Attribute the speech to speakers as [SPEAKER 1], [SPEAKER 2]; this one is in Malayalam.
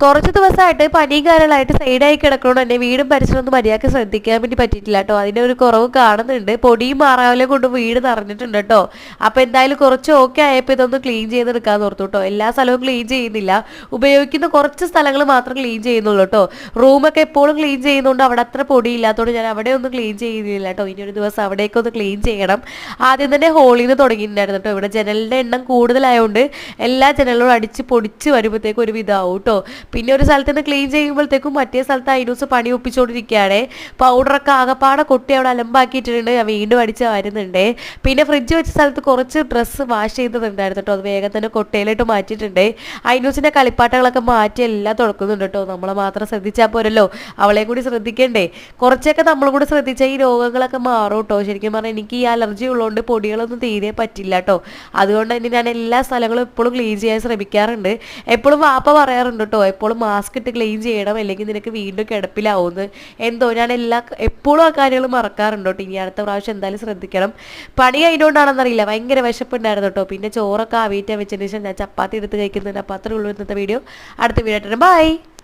[SPEAKER 1] കുറച്ച് ദിവസമായിട്ട് പനിയും കാര്യങ്ങളായിട്ട് സൈഡായി കിടക്കണോണ്ട് തന്നെ വീടും പരിസരമൊന്നും മര്യാദക്ക് ശ്രദ്ധിക്കാൻ വേണ്ടി പറ്റിയിട്ടില്ല കേട്ടോ. അതിൻ്റെ ഒരു കുറവ് കാണുന്നുണ്ട്. പൊടിയും മാറാവലും കൊണ്ട് വീട് നിറഞ്ഞിട്ടുണ്ട് കേട്ടോ. അപ്പോൾ എന്തായാലും കുറച്ച് ഓക്കെ ആയപ്പോൾ ഇതൊന്ന് ക്ലീൻ ചെയ്തെടുക്കാൻ ഓർത്തു കേട്ടോ. എല്ലാ സ്ഥലവും ക്ലീൻ ചെയ്യുന്നില്ല, ഉപയോഗിക്കുന്ന കുറച്ച് സ്ഥലങ്ങൾ മാത്രം ക്ലീൻ ചെയ്യുന്നുള്ളൂ കേട്ടോ. റൂമൊക്കെ എപ്പോഴും ക്ലീൻ ചെയ്യുന്നതുകൊണ്ട് അവിടെ അത്ര പൊടി ഇല്ലാത്തതുകൊണ്ട് ഞാൻ അവിടെ ഒന്നും ക്ലീൻ ചെയ്യുന്നില്ല കേട്ടോ. ഇനി ഒരു ദിവസം അവിടേക്ക് ഒന്ന് ക്ലീൻ ചെയ്യണം. ആദ്യം തന്നെ ഹോളിൽ നിന്ന് തുടങ്ങിയിട്ടുണ്ടായിരുന്നു കേട്ടോ. ഇവിടെ ജനലിൻ്റെ എണ്ണം കൂടുതലായതുകൊണ്ട് എല്ലാ ജനലുകളും അടിച്ച് പൊടിച്ച് വരുമ്പോഴത്തേക്കും ഒരു വിധമാവും കേട്ടോ. പിന്നെ ഒരു സ്ഥലത്ത് നിന്ന് ക്ലീൻ ചെയ്യുമ്പോഴത്തേക്കും മറ്റേ സ്ഥലത്ത് ഐനൂസ് പണി ഒപ്പിച്ചുകൊണ്ടിരിക്കുകയാണ്. പൗഡറൊക്കെ ആകപ്പാടെ കൊട്ടി അവിടെ അലമ്പാക്കിയിട്ടുണ്ട്. ഞാൻ വീണ്ടും അടിച്ച് വരുന്നുണ്ട്. പിന്നെ ഫ്രിഡ്ജ് വെച്ച സ്ഥലത്ത് കുറച്ച് ഡ്രസ്സ് വാഷ് ചെയ്തതുണ്ടായിരുന്നു കേട്ടോ. അത് വേഗം തന്നെ കൊട്ടയിലിട്ട് മാറ്റിയിട്ടുണ്ട്. ഐനൂസിൻ്റെ കളിപ്പാട്ടങ്ങളൊക്കെ മാറ്റി എല്ലാം തുറക്കുന്നുണ്ട് കേട്ടോ. നമ്മളെ മാത്രം ശ്രദ്ധിച്ചാൽ പോരല്ലോ, അവളെ കൂടി ശ്രദ്ധിക്കണ്ടേ. കുറച്ചൊക്കെ നമ്മളും കൂടി ശ്രദ്ധിച്ചാൽ ഈ രോഗങ്ങളൊക്കെ മാറും കേട്ടോ. ശരിക്കും പറഞ്ഞാൽ എനിക്ക് ഈ അലർജി ഉള്ളതുകൊണ്ട് പൊടികളൊന്നും തീരെ പറ്റില്ല കേട്ടോ. അതുകൊണ്ട് തന്നെ ഞാൻ എല്ലാ സ്ഥലങ്ങളും എപ്പോഴും ക്ലീൻ ചെയ്യാൻ ശ്രമിക്കാറുണ്ട്. എപ്പോഴും വാപ്പ പറയാറുണ്ട് കേട്ടോ, എപ്പോഴും മാസ്ക് ഇട്ട് ക്ലീൻ ചെയ്യണം, അല്ലെങ്കിൽ നിനക്ക് വീണ്ടും കിടപ്പിലാവുമെന്ന്. എന്തോ ഞാൻ എപ്പോഴും ആ കാര്യങ്ങൾ മറക്കാറുണ്ട് കേട്ടോ. ഇനി അടുത്ത പ്രാവശ്യം എന്തായാലും ശ്രദ്ധിക്കണം. പണി കഴിഞ്ഞുകൊണ്ടാണെന്നറിയില്ല, ഭയങ്കര വിശപ്പുണ്ടായിരുന്നു കേട്ടോ. പിന്നെ ചോറൊക്കെ ആവിയിട്ടാൻ വെച്ചതിന് ശേഷം ഞാൻ ചപ്പാത്തി എടുത്ത് കഴിക്കുന്നുണ്ട്. അപ്പോൾ അത്രേ ഉള്ളൂ ഇന്നത്തെ വീഡിയോ. അടുത്ത വീഡിയോ ആയിട്ട് ബൈ.